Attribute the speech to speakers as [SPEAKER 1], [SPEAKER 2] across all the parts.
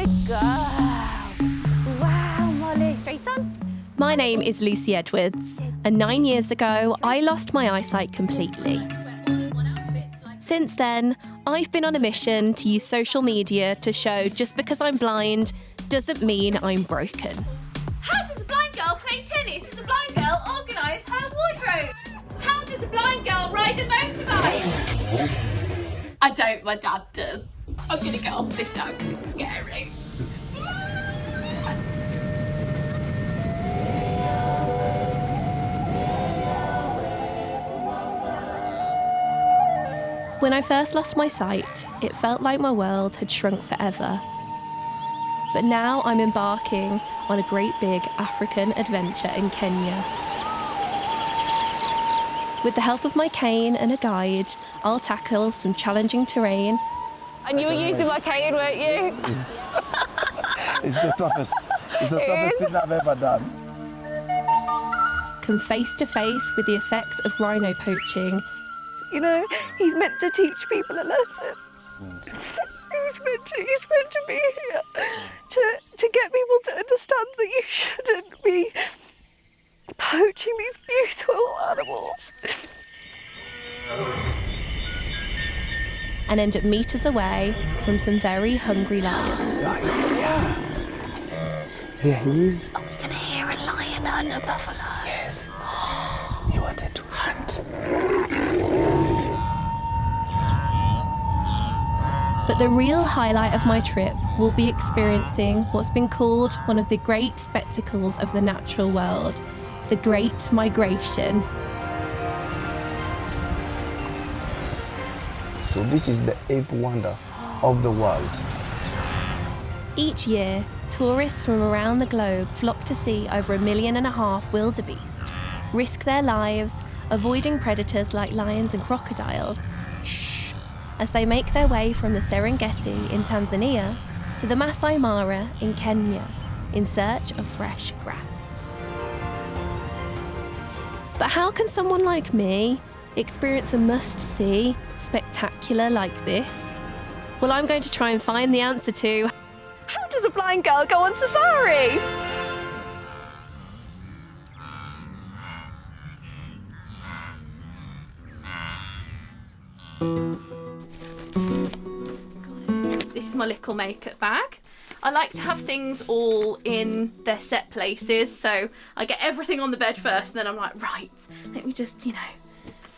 [SPEAKER 1] Good girl. Wow, Molly. Straight on.
[SPEAKER 2] My name is Lucy Edwards, and 9 years ago, I lost my eyesight completely. Since then, I've been on a mission to use social media to show just because I'm blind doesn't mean I'm broken.
[SPEAKER 1] How does a blind girl play tennis? Does a blind girl organise her wardrobe? How does a blind girl ride a motorbike? I don't, my dad does. I'm gonna get off this now because it's scary.
[SPEAKER 2] When I first lost my sight, it felt like my world had shrunk forever. But now I'm embarking on a great big African adventure in Kenya. With the help of my cane and a guide, I'll tackle some challenging terrain.
[SPEAKER 1] And you were using my cane, weren't you?
[SPEAKER 3] It's the toughest thing I've ever done.
[SPEAKER 2] Come face to face with the effects of rhino poaching.
[SPEAKER 4] You know, he's meant to teach people a lesson. He's meant to be here to get people to understand that you shouldn't be poaching these beautiful animals.
[SPEAKER 2] And end up meters away from some very hungry lions.
[SPEAKER 3] Here he is.
[SPEAKER 4] Are we going to hear a lion and a buffalo?
[SPEAKER 3] Yes. He wanted to hunt.
[SPEAKER 2] But the real highlight of my trip will be experiencing what's been called one of the great spectacles of the natural world, the Great Migration.
[SPEAKER 3] So this is the eighth wonder of the world.
[SPEAKER 2] Each year, tourists from around the globe flock to see over 1.5 million wildebeest, risk their lives, avoiding predators like lions and crocodiles, as they make their way from the Serengeti in Tanzania to the Masai Mara in Kenya in search of fresh grass. But how can someone like me experience a must-see spectacular like this? Well, I'm going to try and find the answer to
[SPEAKER 4] How does a blind girl go on safari?
[SPEAKER 1] This is my little makeup bag. I like to have things all in their set places, so I get everything on the bed first, and then I'm like, right, let me just,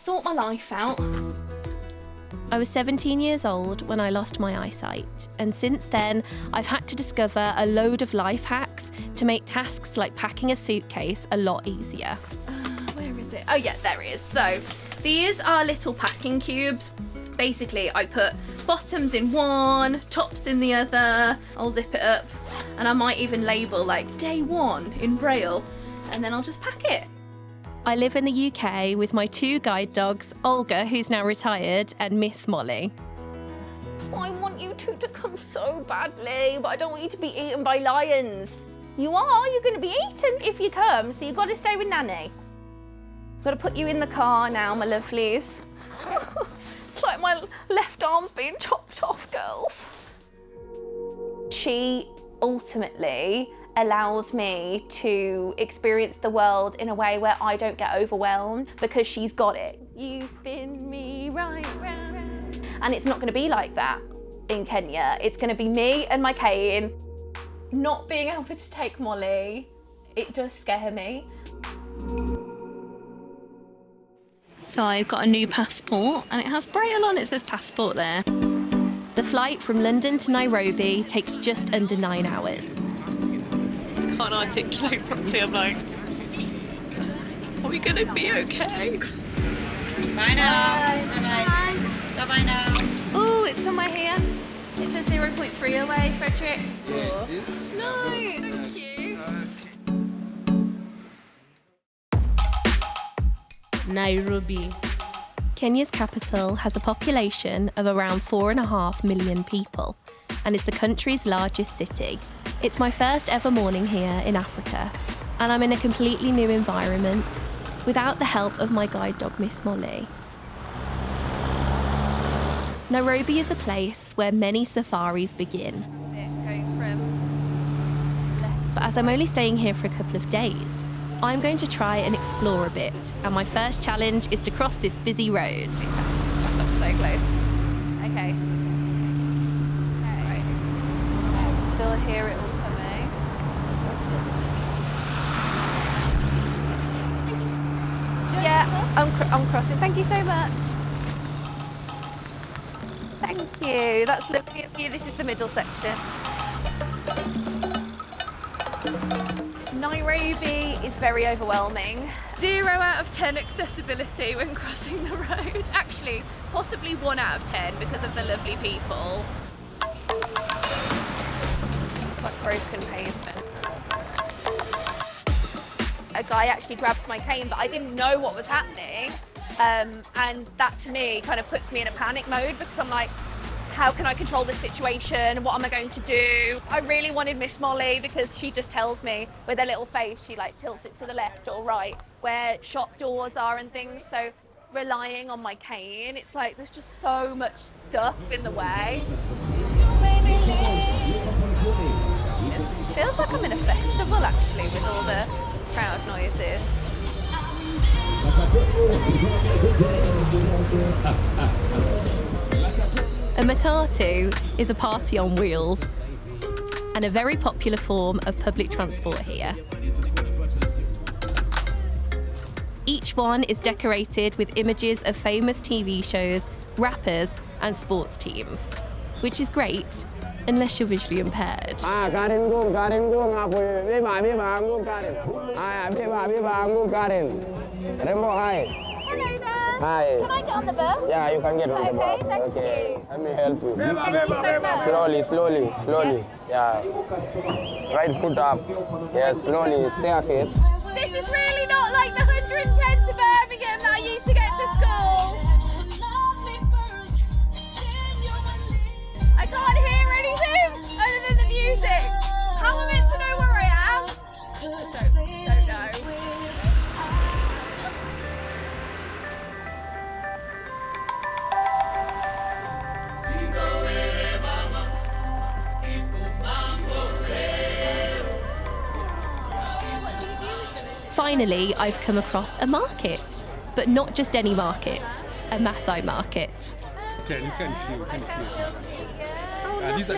[SPEAKER 1] sort my life out.
[SPEAKER 2] I was 17 years old when I lost my eyesight, and since then I've had to discover a load of life hacks to make tasks like packing a suitcase a lot easier.
[SPEAKER 1] Where is it? Oh yeah, there it is. So these are little packing cubes. Basically, I put bottoms in one, tops in the other. I'll zip it up, and I might even label like day 1 in Braille, and then I'll just pack it.
[SPEAKER 2] I live in the UK with my 2 guide dogs, Olga, who's now retired, and Miss Molly.
[SPEAKER 1] I want you two to come so badly, but I don't want you to be eaten by lions. You're going to be eaten if you come, so you've got to stay with Nanny. I've got to put you in the car now, my lovelies. It's like my left arm's being chopped off, girls. She ultimately allows me to experience the world in a way where I don't get overwhelmed because she's got it. You spin me right round. And it's not going to be like that in Kenya. It's going to be me and my cane. Not being able to take Molly, it does scare me.
[SPEAKER 2] So I've got a new passport, and it has Braille on it, says passport there. The flight from London to Nairobi takes just under 9 hours.
[SPEAKER 5] Can't articulate properly. I'm like, are we gonna be okay?
[SPEAKER 6] Bye now. Bye bye now.
[SPEAKER 1] Oh, it's somewhere here. It says 0.3 away, Frederick.
[SPEAKER 7] Yeah, it is.
[SPEAKER 1] No, thank you.
[SPEAKER 5] Nairobi.
[SPEAKER 2] Kenya's capital has a population of around 4.5 million people, and is the country's largest city. It's my first ever morning here in Africa, and I'm in a completely new environment without the help of my guide dog Miss Molly. Nairobi is a place where many safaris begin.
[SPEAKER 1] Going from
[SPEAKER 2] But as I'm only staying here for a couple of days, I'm going to try and explore a bit, and my first challenge is to cross this busy road.
[SPEAKER 1] That's up so close. Okay. Right. Still hear it all coming. Yeah, I'm crossing. Thank you so much. Thank you. That's lovely of you. This is the middle section. Nairobi is very overwhelming. 0 out of 10 accessibility when crossing the road. Actually, possibly 1 out of 10 because of the lovely people. Like broken pavement. A guy actually grabbed my cane, but I didn't know what was happening. And that to me kind of puts me in a panic mode because I'm like, how can I control this situation? What am I going to do? I really wanted Miss Molly because she just tells me with her little face, she like tilts it to the left or right where shop doors are and things. So relying on my cane, it's like there's just so much stuff in the way. It feels like I'm in a festival actually with all the crowd noises.
[SPEAKER 2] A matatu is a party on wheels and a very popular form of public transport here. Each one is decorated with images of famous TV shows, rappers and sports teams, which is great unless you're visually impaired.
[SPEAKER 1] Hello there.
[SPEAKER 7] Hi.
[SPEAKER 1] Can I get on the bus?
[SPEAKER 7] Yeah, you can get on the bus.
[SPEAKER 1] Okay, thank you.
[SPEAKER 7] Let me help you.
[SPEAKER 1] Thank you so much.
[SPEAKER 7] Slowly. Yeah. Right foot up. Yes, slowly. Staircase.
[SPEAKER 1] This is really not like the 110 to Birmingham that I used to get to school. I can't hear anything other than the music. How am I meant to know where I am? Don't know.
[SPEAKER 2] Finally, I've come across a market, but not just any market, a Maasai market.
[SPEAKER 8] You can feel. These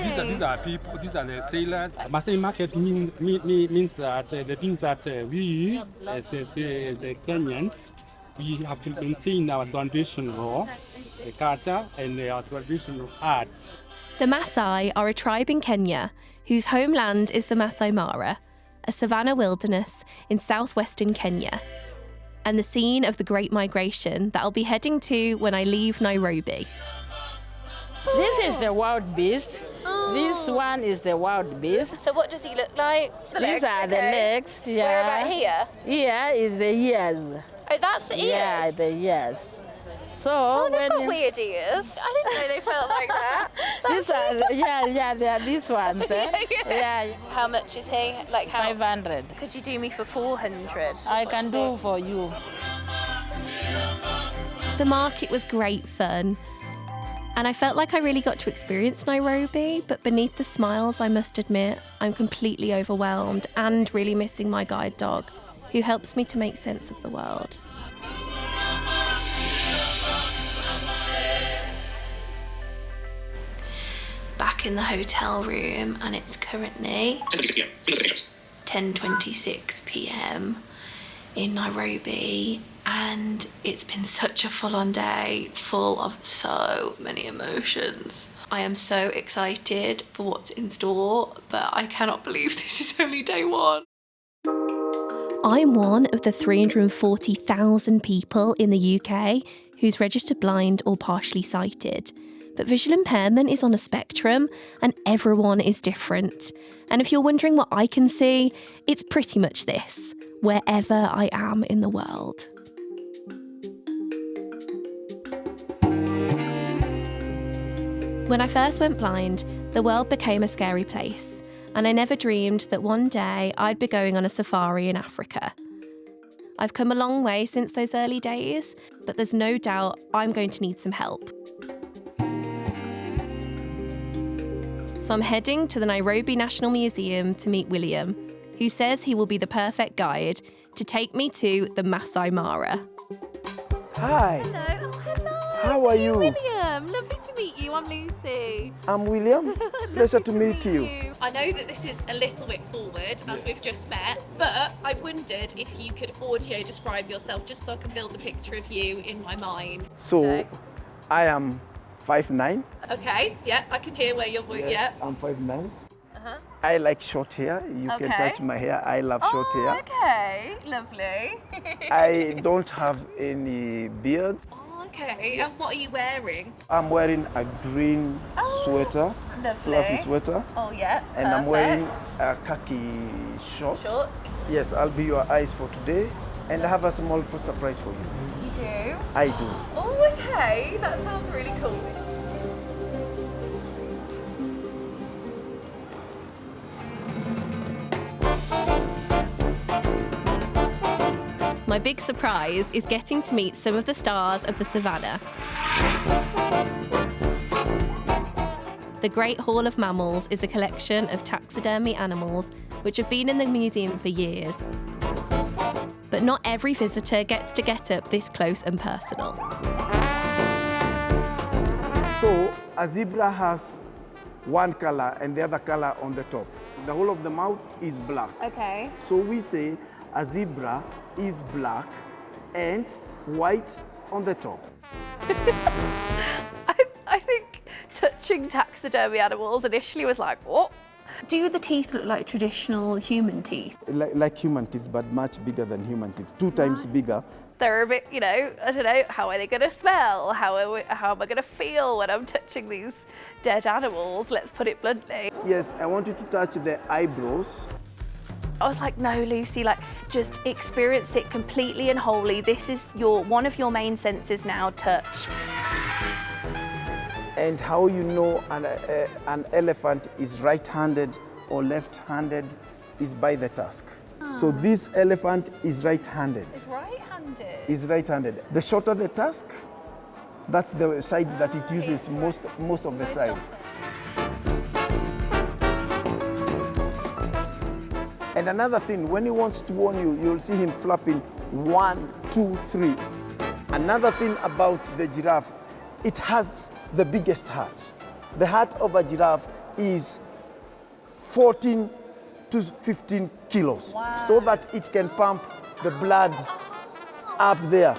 [SPEAKER 8] are people. These are the sailors. Maasai market means that the things that we, as the Kenyans, we have to maintain our traditional culture and our traditional arts.
[SPEAKER 2] The Maasai are a tribe in Kenya whose homeland is the Masai Mara, a savanna wilderness in southwestern Kenya, and the scene of the Great Migration that I'll be heading to when I leave Nairobi.
[SPEAKER 9] This is the wildebeest. This one is the wildebeest.
[SPEAKER 1] So what does he look like?
[SPEAKER 9] These are the legs. Yeah.
[SPEAKER 1] Where about here?
[SPEAKER 9] Here is the ears.
[SPEAKER 1] Oh, that's the ears?
[SPEAKER 9] Yeah, the ears. So
[SPEAKER 1] Oh, they've got
[SPEAKER 9] when
[SPEAKER 1] weird ears. I didn't know they felt like that.
[SPEAKER 9] these are they are these ones. Yeah.
[SPEAKER 1] How much is he? Like how?
[SPEAKER 9] 500.
[SPEAKER 1] Could you do me for 400?
[SPEAKER 9] I can do for you.
[SPEAKER 2] The market was great fun, and I felt like I really got to experience Nairobi, but beneath the smiles, I must admit, I'm completely overwhelmed and really missing my guide dog, who helps me to make sense of the world. Back in the hotel room, and it's currently 10:26 p.m. in Nairobi, and it's been such a full-on day, full of so many emotions. I am so excited for what's in store, but I cannot believe this is only day one. I'm one of the 340,000 people in the UK who's registered blind or partially sighted. But visual impairment is on a spectrum, and everyone is different. And if you're wondering what I can see, it's pretty much this, wherever I am in the world. When I first went blind, the world became a scary place, and I never dreamed that one day I'd be going on a safari in Africa. I've come a long way since those early days, but there's no doubt I'm going to need some help. So I'm heading to the Nairobi National Museum to meet William, who says he will be the perfect guide to take me to the Masai Mara.
[SPEAKER 3] Hi.
[SPEAKER 1] Hello. Oh, hello.
[SPEAKER 3] How are you?
[SPEAKER 1] William. Lovely to meet you. I'm Lucy.
[SPEAKER 3] I'm William. Pleasure to meet you.
[SPEAKER 5] I know that this is a little bit forward, as we've just met, but I wondered if you could audio describe yourself just so I can build a picture of you in my mind.
[SPEAKER 3] So, I am 5'9".
[SPEAKER 5] Okay, yeah, I can hear where your voice,
[SPEAKER 3] Yes, I'm 5'9". I like short hair. You can touch my hair. I love short hair.
[SPEAKER 1] Okay, lovely.
[SPEAKER 3] I don't have any beard.
[SPEAKER 5] Oh, okay, and what are you wearing?
[SPEAKER 3] I'm wearing a green sweater, fluffy sweater.
[SPEAKER 1] Oh yeah,
[SPEAKER 3] And I'm wearing a khaki shorts. Yes, I'll be your eyes for today. And I have a small surprise for you.
[SPEAKER 1] You do?
[SPEAKER 3] I do.
[SPEAKER 1] Oh, okay, that sounds really cool.
[SPEAKER 2] My big surprise is getting to meet some of the stars of the savannah. The Great Hall of Mammals is a collection of taxidermy animals which have been in the museum for years. But not every visitor gets to get up this close and personal.
[SPEAKER 3] So a zebra has one color and the other color on the top. The whole of the mouth is black.
[SPEAKER 1] Okay.
[SPEAKER 3] So we say a zebra is black and white on the top.
[SPEAKER 1] I think touching taxidermy animals initially was like, what? Do the teeth look like traditional human teeth?
[SPEAKER 3] Like human teeth, but much bigger than human teeth, 2 times bigger.
[SPEAKER 1] They're a bit, I don't know, how are they going to smell? How am I going to feel when I'm touching these dead animals? Let's put it bluntly.
[SPEAKER 3] Yes, I want you to touch the eyebrows.
[SPEAKER 1] I was like, no, Lucy, just experience it completely and wholly. This is one of your main senses now, touch.
[SPEAKER 3] And how you know an elephant is right-handed or left-handed is by the tusk. So this elephant is right-handed.
[SPEAKER 1] It's right-handed?
[SPEAKER 3] Is right-handed. The shorter the tusk, that's the side that it uses most of the time. And another thing, when he wants to warn you, you'll see him flapping 1, 2, 3. Another thing about the giraffe, it has the biggest heart. The heart of a giraffe is 14 to 15 kilos, so that it can pump the blood up there.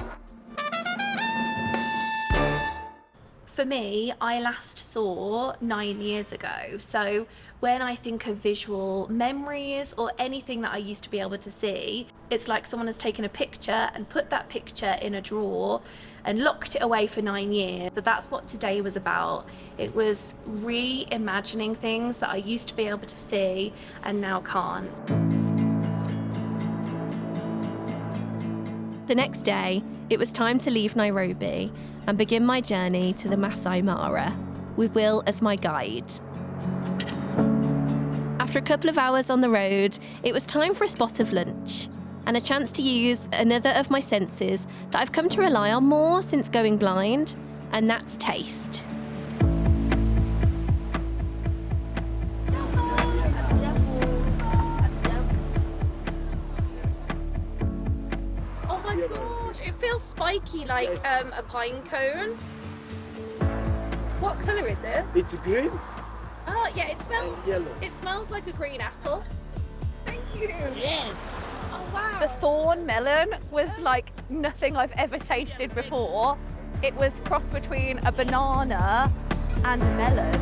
[SPEAKER 1] For me, I last saw 9 years ago. So when I think of visual memories or anything that I used to be able to see, it's like someone has taken a picture and put that picture in a drawer and locked it away for 9 years. So that's what today was about. It was reimagining things that I used to be able to see and now can't.
[SPEAKER 2] The next day, it was time to leave Nairobi and begin my journey to the Masai Mara, with Will as my guide. After a couple of hours on the road, it was time for a spot of lunch and a chance to use another of my senses that I've come to rely on more since going blind, and that's taste.
[SPEAKER 5] Oh my god, it feels spiky like a pine cone. What colour is it?
[SPEAKER 3] It's green.
[SPEAKER 5] Oh yeah, it smells
[SPEAKER 3] yellow.
[SPEAKER 5] It smells like a green apple. Thank you.
[SPEAKER 9] Yes.
[SPEAKER 5] Oh wow.
[SPEAKER 1] The thorn melon was like nothing I've ever tasted before. It was crossed between a banana and a melon.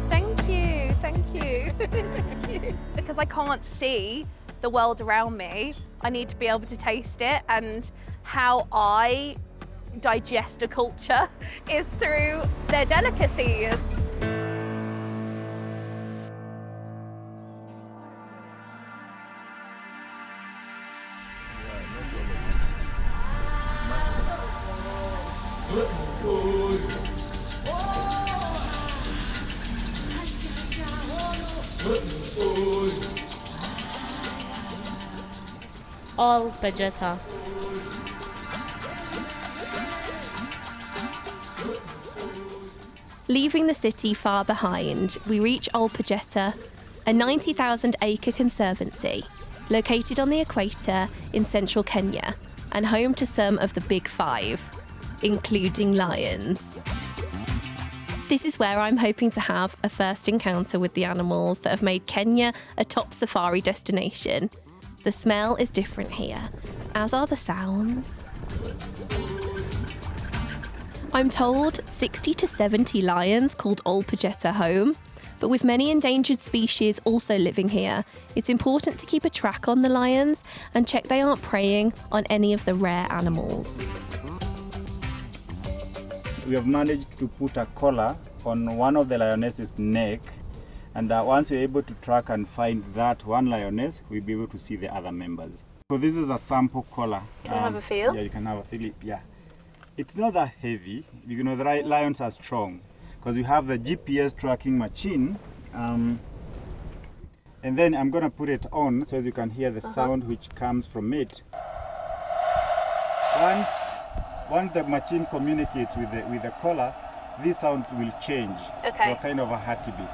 [SPEAKER 1] Thank you, thank you. Thank you. Because I can't see the world around me, I need to be able to taste it, and how I digest a culture is through their delicacies.
[SPEAKER 9] All vegeta.
[SPEAKER 2] Leaving the city far behind, we reach Olpejeta, a 90,000-acre conservancy located on the equator in central Kenya and home to some of the big five, including lions. This is where I'm hoping to have a first encounter with the animals that have made Kenya a top safari destination. The smell is different here, as are the sounds. I'm told 60 to 70 lions called Olpejeta home, but with many endangered species also living here, it's important to keep a track on the lions and check they aren't preying on any of the rare animals.
[SPEAKER 10] We have managed to put a collar on one of the lionesses' neck, and once we're able to track and find that one lioness, we'll be able to see the other members. So this is a sample collar.
[SPEAKER 1] Can I have a feel?
[SPEAKER 10] Yeah, you can have a feel. Yeah. It's not that heavy. You know, the lions are strong because we have the GPS tracking machine. And then I'm going to put it on so as you can hear the sound which comes from it. Once the machine communicates with the collar, this sound will change to a kind of a heartbeat.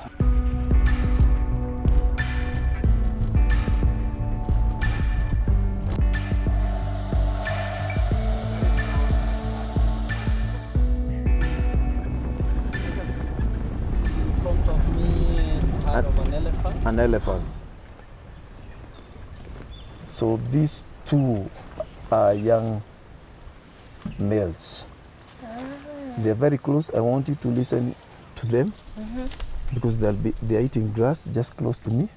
[SPEAKER 3] An elephant. So these two are young males. They're very close. I want you to listen to them because they're eating grass just close to me.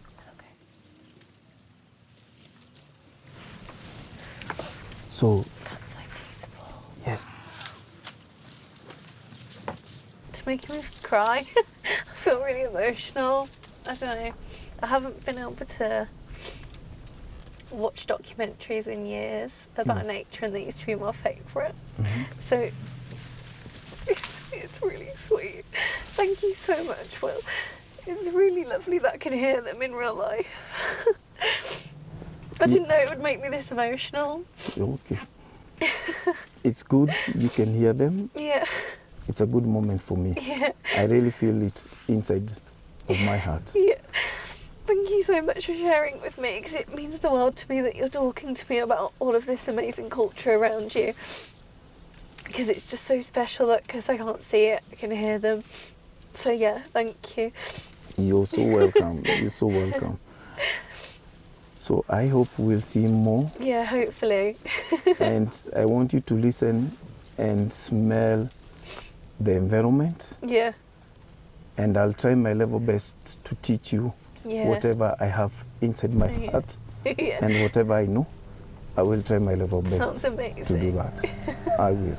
[SPEAKER 3] So
[SPEAKER 1] That's so beautiful.
[SPEAKER 3] yes.
[SPEAKER 1] It's making me cry. I feel really emotional. I don't know. I haven't been able to watch documentaries in years about nature, and they used to be my favourite. So it's really sweet. Thank you so much, Will. It's really lovely that I can hear them in real life. I didn't know it would make me this emotional.
[SPEAKER 3] Okay. It's good you can hear them.
[SPEAKER 1] Yeah.
[SPEAKER 3] It's a good moment for me.
[SPEAKER 1] Yeah.
[SPEAKER 3] I really feel it inside of my heart.
[SPEAKER 1] Yeah. Thank you so much for sharing it with me, because it means the world to me that you're talking to me about all of this amazing culture around you. Because it's just so special that because I can't see it, I can hear them. So yeah, thank you.
[SPEAKER 3] You're so welcome. You're so welcome. So I hope we'll see more.
[SPEAKER 1] Yeah, hopefully.
[SPEAKER 3] And I want you to listen and smell the environment.
[SPEAKER 1] Yeah.
[SPEAKER 3] And I'll try my level best to teach you whatever I have inside my heart and whatever I know. I will try my level best to do that. I will.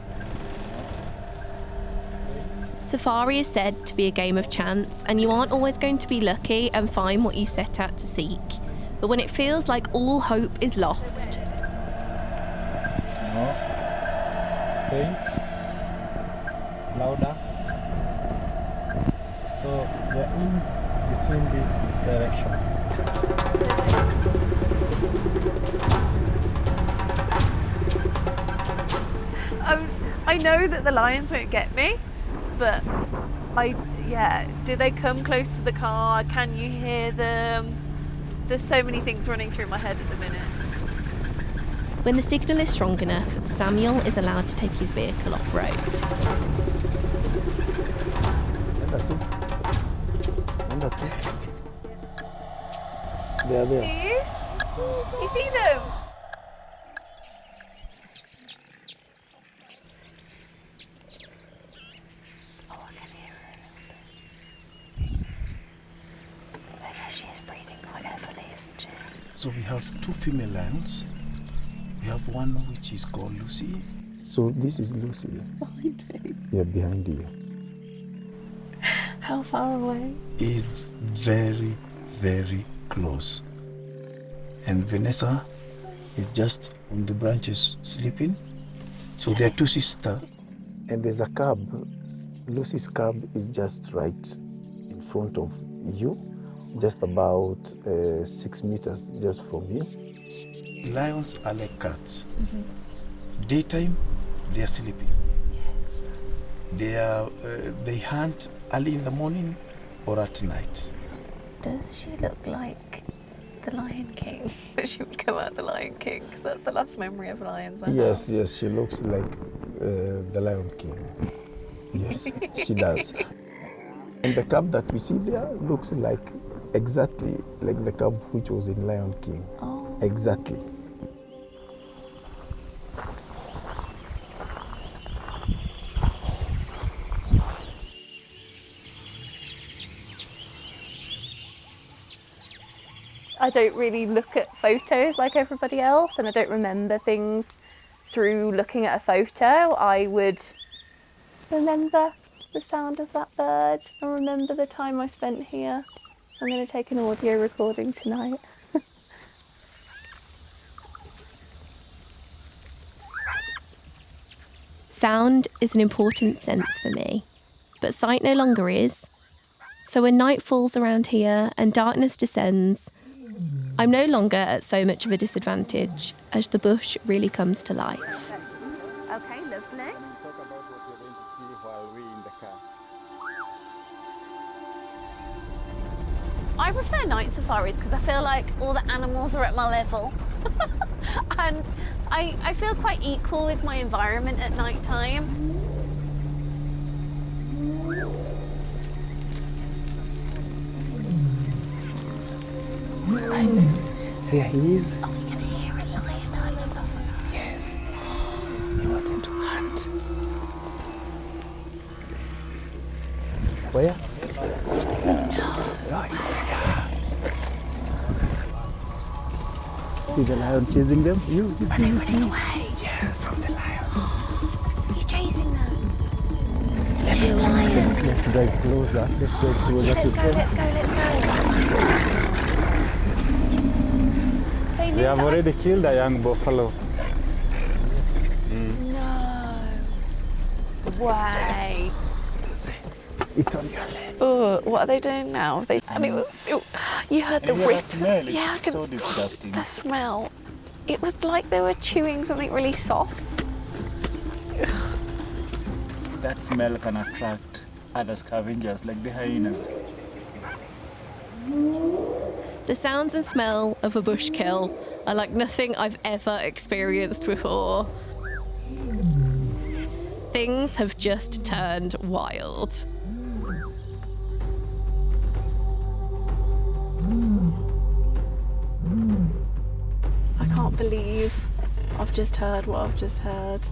[SPEAKER 2] Safari is said to be a game of chance, and you aren't always going to be lucky and find what you set out to seek. But when it feels like all hope is lost,
[SPEAKER 10] No. Faint. Louder. So they're in between this direction.
[SPEAKER 1] I know that the lions won't get me, but do they come close to the car? Can you hear them? There's so many things running through my head at the minute.
[SPEAKER 2] when the signal is strong enough, Samuel is allowed to take his vehicle off-road.
[SPEAKER 3] They are
[SPEAKER 1] Do
[SPEAKER 3] there.
[SPEAKER 1] you? You see them? Oh, I can hear her a little bit. I guess she is breathing quite heavily, isn't she?
[SPEAKER 3] So we have two female lions. We have one which is called Lucy. So this is Lucy.
[SPEAKER 1] Behind me.
[SPEAKER 3] Yeah, behind you.
[SPEAKER 1] How far away?
[SPEAKER 3] Is very, very close. And Vanessa is just on the branches sleeping. So they're two sisters. And there's a cub. Lucy's cub is just right in front of you, just about 6 meters just from you. Lions are like cats. Mm-hmm. Daytime, they are sleeping. Yes. They hunt early in the morning or at night.
[SPEAKER 4] Does she look like the Lion King? She would come out the Lion King, because that's the last memory of lions I have.
[SPEAKER 3] Yes, yes, she looks like the Lion King. Yes, she does. And the cub that we see there looks like exactly like the cub which was in Lion King.
[SPEAKER 4] Oh.
[SPEAKER 3] Exactly.
[SPEAKER 1] I don't really look at photos like everybody else, and I don't remember things through looking at a photo. I would remember the sound of that bird and remember the time I spent here. I'm going to take an audio recording tonight.
[SPEAKER 2] Sound is an important sense for me, but sight no longer is. So when night falls around here and darkness descends, I'm no longer at so much of a disadvantage as the bush really comes to life.
[SPEAKER 1] Okay, lovely.
[SPEAKER 10] Talk about what you're going to see while we're in the car.
[SPEAKER 1] I prefer night safaris because I feel like all the animals are at my level. And I feel quite equal with my environment at night time.
[SPEAKER 3] There he is.
[SPEAKER 1] Oh, you can hear a lion. I love that.
[SPEAKER 3] Yes. He wanted to hunt. Where? No, it's see the lion chasing them? You see?
[SPEAKER 1] Are they running away?
[SPEAKER 3] Yeah, from the lion.
[SPEAKER 1] He's chasing them.
[SPEAKER 3] Let's
[SPEAKER 1] Two lions.
[SPEAKER 3] Let's drive closer. Let's drive closer
[SPEAKER 1] Let's
[SPEAKER 3] to
[SPEAKER 1] go,
[SPEAKER 3] them.
[SPEAKER 1] let's go.
[SPEAKER 10] They have already killed a young buffalo.
[SPEAKER 1] No way.
[SPEAKER 3] It's on your left.
[SPEAKER 4] Oh, what are they doing now? And it was, you heard the rip.
[SPEAKER 10] Smell,
[SPEAKER 4] Yeah, I
[SPEAKER 10] it's
[SPEAKER 4] can
[SPEAKER 10] so disgusting.
[SPEAKER 4] the smell. It was like they were chewing something really soft.
[SPEAKER 10] That smell can attract other scavengers like the hyenas.
[SPEAKER 2] The sounds and smell of a bush kill are like nothing I've ever experienced before. Things have just turned wild.
[SPEAKER 4] I can't believe I've just heard what I've just heard.